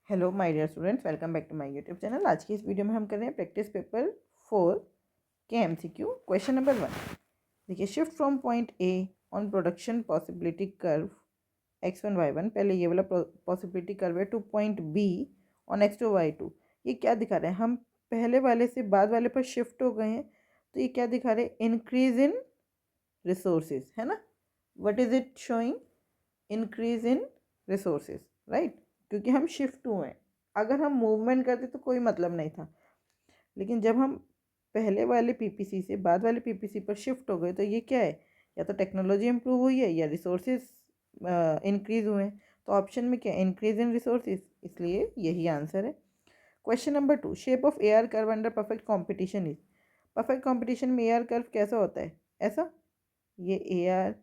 Hello my dear students, welcome back to my YouTube channel. आज की इस video में हम कर रहे हैं प्रैक्टिस पेपर 4 के एमसीक्यू। क्वेश्चन नंबर 1 देखिए, shift from point A on production possibility curve x1 y1। पहले ये वाला पॉसिबिलिटी कर्व है two point be on x2 y2। ये क्या दिखा रहे हैं? हम पहले वाले से बाद वाले पर शिफ्ट हो गए हैं, तो ये क्या दिखा रहे हैं? इंक्रीज इन रिसोर्सेज, है ना। What is it showing? Increase in resources, right, क्योंकि हम शिफ्ट हुए हैं। अगर हम मूवमेंट करते तो कोई मतलब नहीं था, लेकिन जब हम पहले वाले पीपीसी से बाद वाले पीपीसी पर शिफ्ट हो गए तो ये क्या है? या तो टेक्नोलॉजी इम्प्रूव हुई है या रिसोर्सेज इंक्रीज हुए हैं। तो ऑप्शन में क्या? इंक्रीज इन रिसोर्सेज, इसलिए यही आंसर है। Question number 2, shape of A R curve under perfect competition is. Perfect competition में ए आर कर्व कैसा होता है? ऐसा, ये A R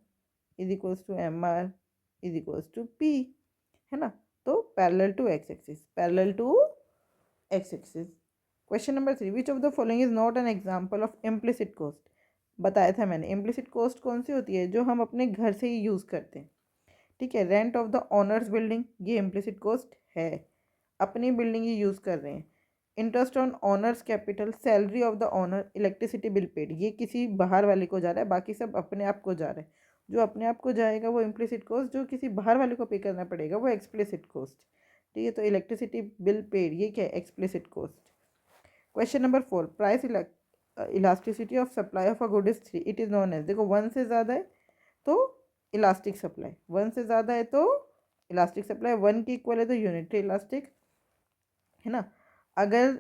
is equals to M R is equals to P, है ना। तो parallel to x axis, parallel to x axis. Question number 3, which of the following is not an example of implicit cost. बताया था मैंने, implicit cost कौन सी होती है? जो हम अपने घर से ही यूज़ करते हैं, ठीक है। Rent of the owner's building, ये इम्प्लिसिट कॉस्ट है, अपनी बिल्डिंग ही यूज़ कर रहे हैं। Interest on owner's capital, salary of the owner, electricity bill paid, ये किसी बाहर वाले को जा रहा है, बाकी सब अपने आप को जा रहा है। जो अपने आप को जाएगा वो इम्प्लिसिट कॉस्ट, जो किसी बाहर वाले को पे करना पड़ेगा वो एक्सप्लिसिट कॉस्ट, ठीक है। तो इलेक्ट्रिसिटी बिल पेड, ये क्या है? Explicit cost. Question number 4, price elasticity of supply of a good is 3, it is known as. देखो, वन से ज़्यादा है तो इलास्टिक सप्लाई, वन से ज़्यादा है तो इलास्टिक सप्लाई, वन की इक्वल है तो यूनिटरी इलास्टिक, है ना। अगर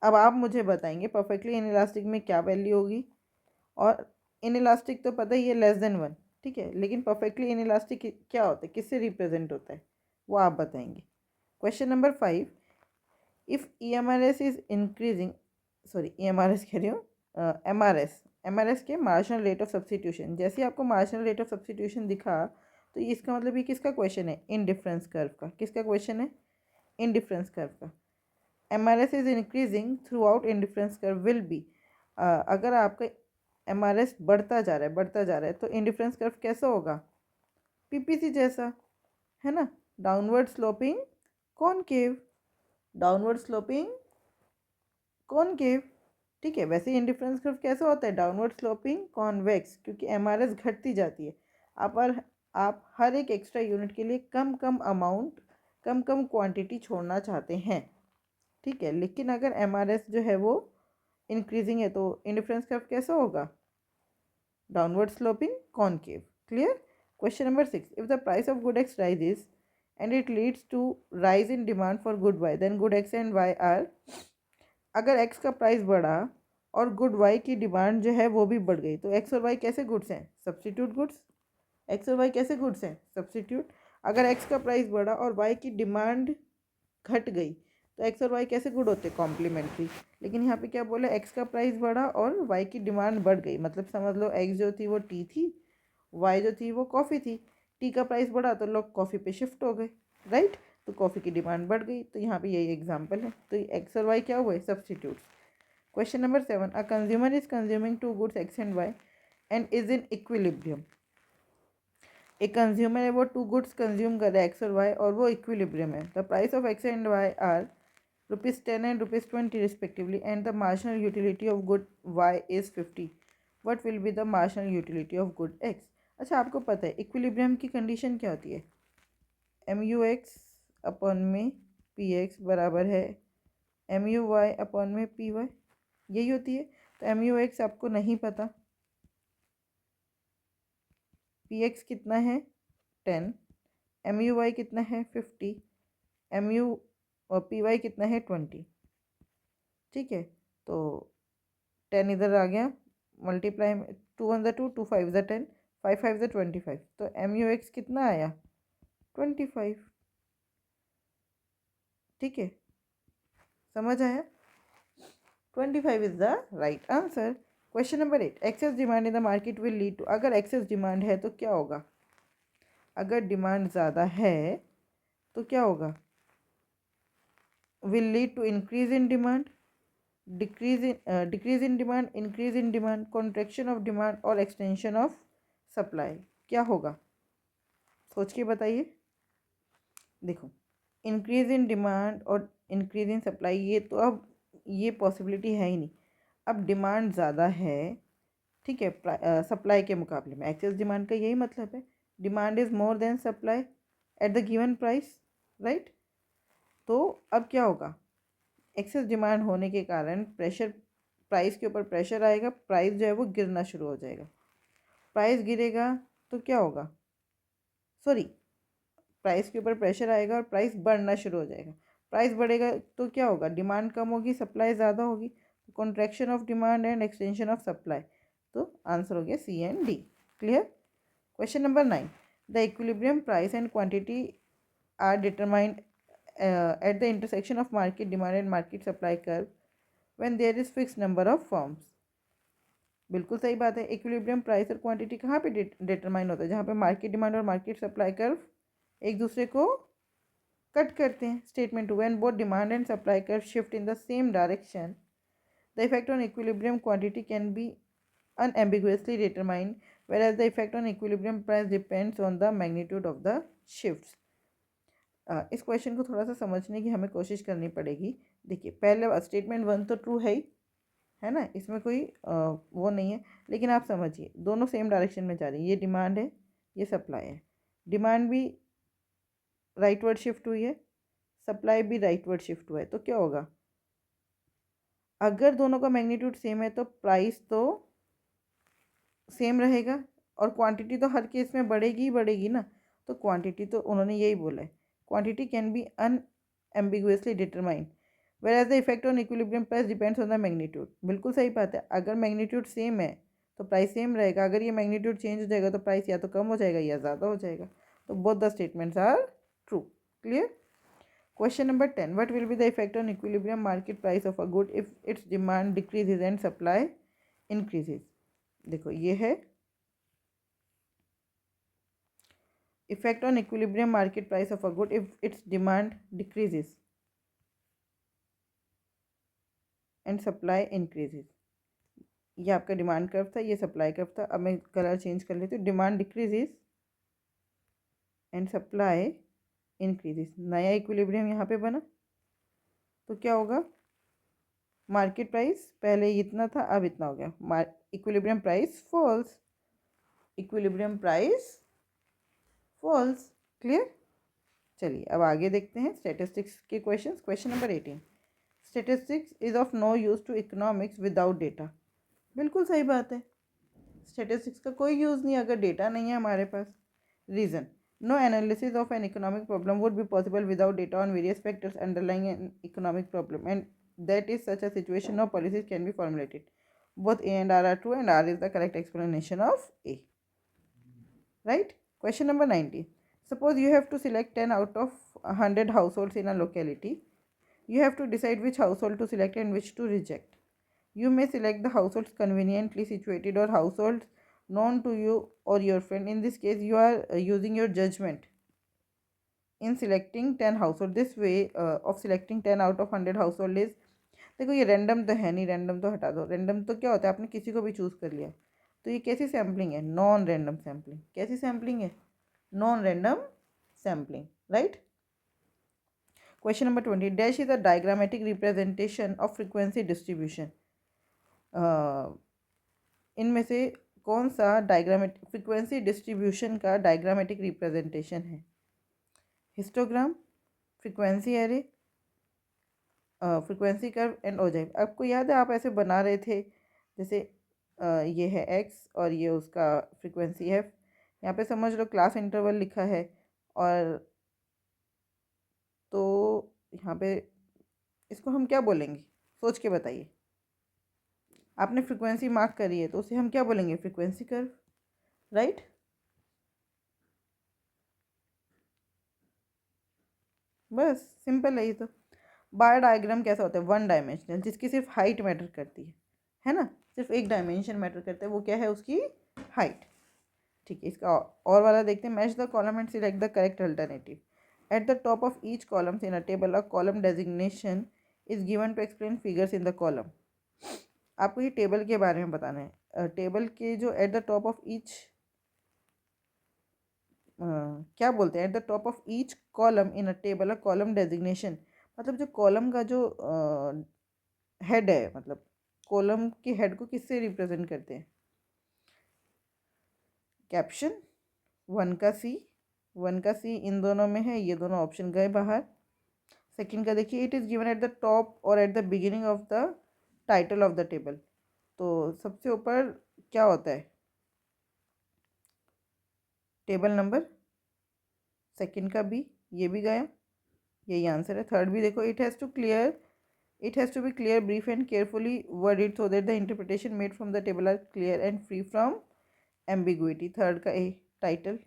अब आप मुझे बताएंगे परफेक्टली इन इलास्टिक में क्या वैल्यू होगी। और इन इलास्टिक तो पता ही है, लेस देन वन, ठीक है। लेकिन परफेक्टली इन इलास्टिक क्या होता है, किससे रिप्रेजेंट होता है, वो आप बताएंगे। Question number 5, if E M R S is increasing, sorry E M R S कह रही हूँ, एम आर एस के मार्जिनल रेट ऑफ सब्सटीट्यूशन। जैसे आपको मार्जिनल रेट ऑफ सब्सटीट्यूशन दिखा, तो इसका मतलब ये किसका क्वेश्चन है? इन डिफरेंस कर्व का। किसका क्वेश्चन है? इन डिफरेंस कर्व का। M R S is increasing throughout indifference curve will be, अगर आपका एम आर एस बढ़ता जा रहा है, बढ़ता जा रहा है, तो इन डिफरेंस कर्व कैसा होगा? पीपीसी जैसा, है ना। Downward sloping concave, downward sloping concave, ठीक है। वैसे इंडिफरेंस कर्व कैसा होता है? डाउनवर्ड स्लोपिंग कॉन्वेक्स, क्योंकि एमआरएस घटती जाती है। आप हर एक एक्स्ट्रा यूनिट के लिए कम कम अमाउंट, कम कम क्वांटिटी छोड़ना चाहते हैं, ठीक है। लेकिन अगर एमआरएस जो है वो इंक्रीजिंग है तो इंडिफरेंस कर्व कैसा होगा? Downward sloping concave. Clear? Question number 6, if the price of good x rises and it leads to rise in demand for good y, then good x and y are. अगर एक्स का price बढ़ा और good Y की demand जो है वो भी बढ़ गई, तो एक्स और वाई कैसे गुड्स हैं? Substitute goods. एक्स और वाई कैसे गुड्स हैं? सब्स्टिट्यूट। अगर एक्स का प्राइस बढ़ा और वाई की डिमांड घट गई, तो एक्स और वाई कैसे गुड होते? कॉम्प्लीमेंट्री। लेकिन यहाँ पे क्या बोला? एक्स का प्राइस बढ़ा और वाई की डिमांड बढ़ गई, मतलब समझ लो एक्स जो थी वो टी थी, वाई जो थी वो कॉफ़ी थी। टी का प्राइस बढ़ा तो लोग कॉफ़ी पे शिफ्ट हो गए, राइट। तो कॉफ़ी की डिमांड बढ़ गई, तो यहाँ पे यही एग्जांपल है। तो एक्स और वाई क्या हुए? Substitutes. Question number 7, a consumer is consuming two goods x and y and is in equilibrium. एक कंज्यूमर है, वो टू गुड्स कंज्यूम कर रहा है, एक्स और वाई, और वो इक्विलिब्रियम है। The price of x and y are ₹10 and ₹20 respectively, and the marginal utility of good y is 50. What will be the marginal utility of good x? अच्छा, आपको पता है इक्विलिब्रियम की कंडीशन क्या होती है? एम यू एक्स अपॉन में P x बराबर है एम यू वाई अपॉन में पी वाई, यही होती है। तो एम यू एक्स आपको नहीं पता, पी एक्स कितना है 10, एम यू वाई कितना है 50, एम यू और पी वाई कितना है 20, ठीक है। तो 10 इधर आ गया, मल्टीप्लाई में 2 1 2, 2 5 10, 5 5 25, तो एम यू एक्स कितना आया? 25, ठीक है। समझ आया? 25 is the right answer. Question number 8, excess demand in the market will lead to. अगर एक्सेस डिमांड है तो क्या होगा? अगर डिमांड ज़्यादा है तो क्या होगा? Will lead to increase in demand, decrease in demand, increase in demand, contraction of demand और एक्सटेंशन ऑफ सप्लाई। क्या होगा? सोच के बताइए। देखो, इंक्रीज इन डिमांड और इंक्रीज इन सप्लाई, ये तो अब ये पॉसिबिलिटी है ही नहीं। अब डिमांड ज़्यादा है, ठीक है, सप्लाई के मुकाबले में। एक्सेस डिमांड का यही मतलब है, demand is more than supply at the given price, right. तो अब क्या होगा, एक्सेस डिमांड होने के कारण प्रेशर, प्राइस के ऊपर प्रेशर आएगा, प्राइस जो है वो गिरना शुरू हो जाएगा। प्राइस गिरेगा तो क्या होगा, सॉरी, प्राइस के ऊपर प्रेशर आएगा और प्राइस बढ़ना शुरू हो जाएगा। प्राइस बढ़ेगा तो क्या होगा, डिमांड कम होगी, सप्लाई ज़्यादा होगी, contraction of demand and extension of supply. तो आंसर हो गया C and D. Clear. Question number 9, the equilibrium price and quantity are determined at the intersection of market demand and market supply curve when there is fixed number of firms। बिल्कुल सही बात है। Equilibrium price और quantity कहाँ पे determine होता है, जहाँ पे मार्केट डिमांड और मार्केट सप्लाई कर्व एक दूसरे को कट करते हैं। Statement 2, when both demand and supply curve shift in the same direction the effect on equilibrium quantity can B unambiguously determined, whereas the effect on equilibrium price depends on the magnitude of the shifts। इस question को थोड़ा सा समझने की हमें कोशिश करनी पड़ेगी। देखिए, पहले स्टेटमेंट 1 तो ट्रू है ही, है ना, इसमें कोई वो नहीं है, लेकिन आप समझिए दोनों सेम डायरेक्शन में जा रही है। ये डिमांड है, ये सप्लाई है। डिमांड भी राइटवर्ड शिफ्ट हुई है, सप्लाई भी राइटवर्ड शिफ्ट हुआ है। तो क्या होगा, अगर दोनों का मैग्नीट्यूड सेम है तो प्राइस तो सेम रहेगा और क्वांटिटी तो हर केस में बढ़ेगी ही बढ़ेगी ना। तो क्वांटिटी तो उन्होंने यही बोला है, quantity can be unambiguously determined whereas the effect on equilibrium price depends on the magnitude। बिल्कुल सही बात है, अगर मैग्नीट्यूड सेम है तो प्राइस सेम रहेगा, अगर ये मैग्नीट्यूड चेंज हो जाएगा तो प्राइस या तो कम हो जाएगा या ज़्यादा हो जाएगा। तो both the statements are true. Clear. Question number 10, what will be the effect on equilibrium market price of a good if its demand decreases and supply increases. देखो, ये है effect on equilibrium market price of a good if its demand decreases and supply increases. ये आपका demand curve था, ये supply curve था। अब मैं कलर चेंज कर लेती हूँ। Demand decreases and supply increases, नया इक्विलिब्रियम यहाँ पे बना। तो क्या होगा, मार्केट प्राइस पहले इतना था, अब इतना हो गया, equilibrium price falls, equilibrium price falls. Clear. चलिए अब आगे देखते हैं स्टैटिस्टिक्स के questions. Question number 18, statistics is of no use to economics without data. बिल्कुल सही बात है, स्टैटिस्टिक्स का कोई यूज़ नहीं अगर डेटा नहीं है हमारे पास। Reason, no analysis of an economic problem would be possible without data on various factors underlying an economic problem and that is such a situation no policies can be formulated। both A and R are true and R is the correct explanation of A, right। Question number 19, suppose you have to select 10 out of 100 households in a locality। you have to decide which household to select and which to reject। you may select the households conveniently situated or households known to you or your friend। in this case you are using your judgment in selecting 10 household। this way of selecting 10 out of 100 household is, देखो ये random तो है नहीं, random तो हटा दो। Random तो क्या होता है, आपने किसी को भी चूज़ कर लिया। तो ये कैसी सैम्पलिंग है, नॉन रैंडम सैम्पलिंग। कैसी सैम्पलिंग है, non random sampling, right. Question number 20, dash is a diagrammatic representation of frequency distribution. इनमें से कौन सा डायग्रामेटिक फ्रीक्वेंसी डिस्ट्रीब्यूशन का डायग्रामेटिक रिप्रेजेंटेशन है, histogram, frequency array, frequency curve and ogive. आपको याद है आप ऐसे बना रहे थे, जैसे ये है एक्स और ये उसका फ्रीक्वेंसी है। यहाँ पे समझ लो क्लास इंटरवल लिखा है, और तो यहाँ पे इसको हम क्या बोलेंगे, सोच के बताइए। आपने फ्रीक्वेंसी मार्क करी है तो उसे हम क्या बोलेंगे, फ्रीक्वेंसी कर्व, राइट। बस सिंपल है ये तो। बार डायग्राम कैसा होता है, वन डायमेंशनल, जिसकी सिर्फ हाइट मैटर करती है ना, सिर्फ एक डायमेंशन मैटर करता है, वो क्या है, उसकी हाइट। ठीक है, इसका और वाला देखते हैं। Match the column and select the correct alternative. At the top of each columns in a table a column designation is given to explain figures in the column. आपको ये टेबल के बारे में बताना है। टेबल के जो eight the top of each क्या बोलते हैं, eight the top of each column in a table a column designation, मतलब जो कॉलम का जो हेड है, मतलब कॉलम के हेड को किससे रिप्रेजेंट करते हैं? कैप्शन, वन का सी इन दोनों में है, ये दोनों ऑप्शन गए बाहर। सेकंड का देखिए, it is given at the top और at the beginning of the title of the table, तो सबसे ऊपर क्या होता है? Table number. सेकंड का बी, ये भी गया, यही आंसर है। थर्ड भी देखो, it has to be clear, brief and carefully worded so that the interpretation made from the table are clear and free from ambiguity. Third का A, title,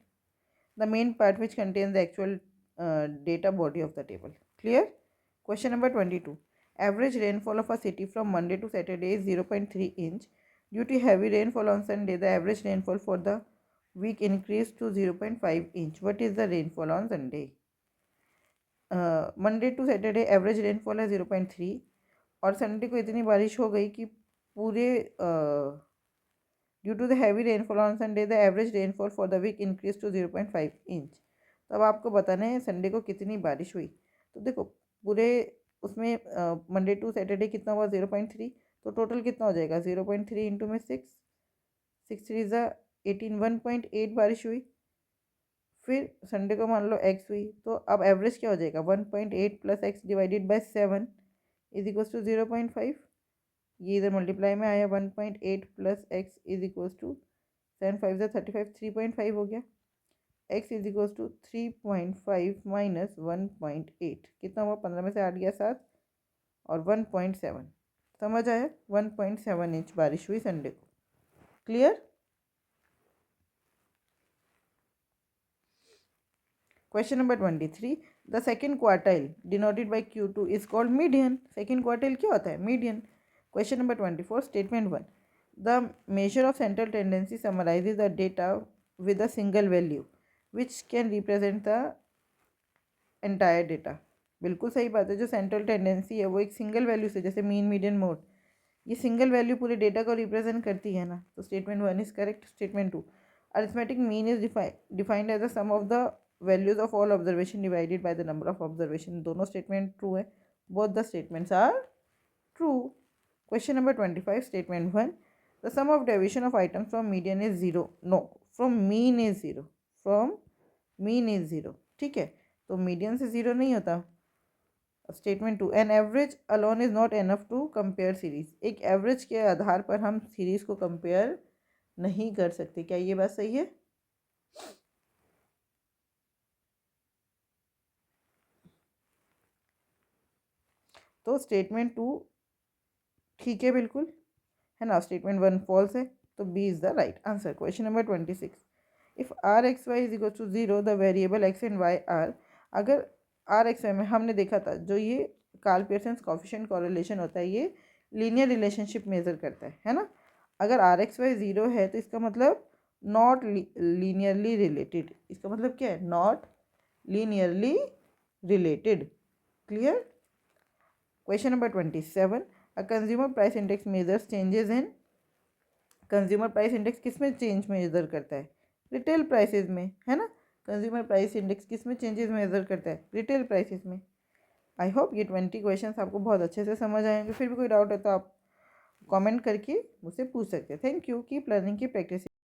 the main part which contains the actual data body of the table. Clear? Question number 22. Average rainfall of a city from Monday to Saturday is 0.3 inch. Due to heavy rainfall on Sunday, the average rainfall for the week increased to 0.5 inch. What is the rainfall on Sunday? Monday to Saturday average rainfall है 0.3, और Sunday को इतनी बारिश हो गई कि पूरे due to the heavy rainfall on Sunday the average rainfall for the week increase to 0.5 inch. तो अब आपको बताना है संडे को कितनी बारिश हुई। तो देखो पूरे उसमें मंडे टू सैटरडे कितना हुआ 0.3, तो टोटल कितना हो जाएगा 0.3 इंटू में 6, 6 3 ज़ा 18, 1.8 बारिश हुई। फिर संडे को मान लो एक्स हुई, तो अब एवरेज क्या हो जाएगा 1.8 plus x divided by 7 is equals to 0.5। ये इधर मल्टीप्लाई में आया 1.8 plus x is equals to 7 5 ज़ा 35, 3.5 हो गया। X is equals to 3.5 minus 1.8 कितना हुआ, 15 में से 8 गया 7 और 1.7, समझ आया? 1.7 इंच बारिश हुई संडे को। Clear? Question number 23, the second quartile denoted by Q2 is called median. Second quartile क्या होता है? Median. Question number 24, statement 1, the measure of central tendency summarises the data with a single value which can represent the entire data. बिल्कुल सही बात है, जो central tendency है वो एक सिंगल वैल्यू से, जैसे मीन मीडियन मोड, ये सिंगल वैल्यू पूरे डेटा को रिप्रेजेंट करती है ना, तो statement 1 is correct. Statement 2, arithmetic mean is defined as the sum of the values of all observation divided by the number of observation. दोनों स्टेटमेंट ट्रू है, both the statements are true. Question number 25, statement 1, the sum of deviation of items from median is 0, no, from mean is 0, from mean is 0, ठीक है, तो median से 0 नहीं होता। Statement 2, an average alone is not enough to compare series, एक average के आधार पर हम सीरीज को कंपेयर नहीं कर सकते। क्या ये बात सही है? तो स्टेटमेंट 2 ठीक है बिल्कुल, है ना। स्टेटमेंट 1 फॉल्स है, तो B is the right answer. Question number 26, if r x y is equal to 0 the variable x and y are, अगर आर एक्स वाई में हमने देखा था जो ये कार्ल पियर्सन कोएफिशिएंट कोरिलेशन होता है, ये लीनियर रिलेशनशिप मेजर करता है ना। अगर आर एक्स वाई 0 है तो इसका मतलब नॉट लीनियरली रिलेटेड, इसका मतलब क्या है? Not linearly related. Clear? Question number 27, a consumer price index measures changes in, consumer price index किस में चेंज मेजर करता है? रिटेल प्राइसेस में, है ना। कंज्यूमर प्राइस इंडेक्स किस में चेंजेस मेजर करता है? रिटेल प्राइसेस में। आई होप ये 20 क्वेश्चंस आपको बहुत अच्छे से समझ आएंगे। फिर भी कोई डाउट है तो आप कमेंट करके मुझसे पूछ सकते हैं। थैंक यू, कीप लर्निंग, की प्रैक्टिस।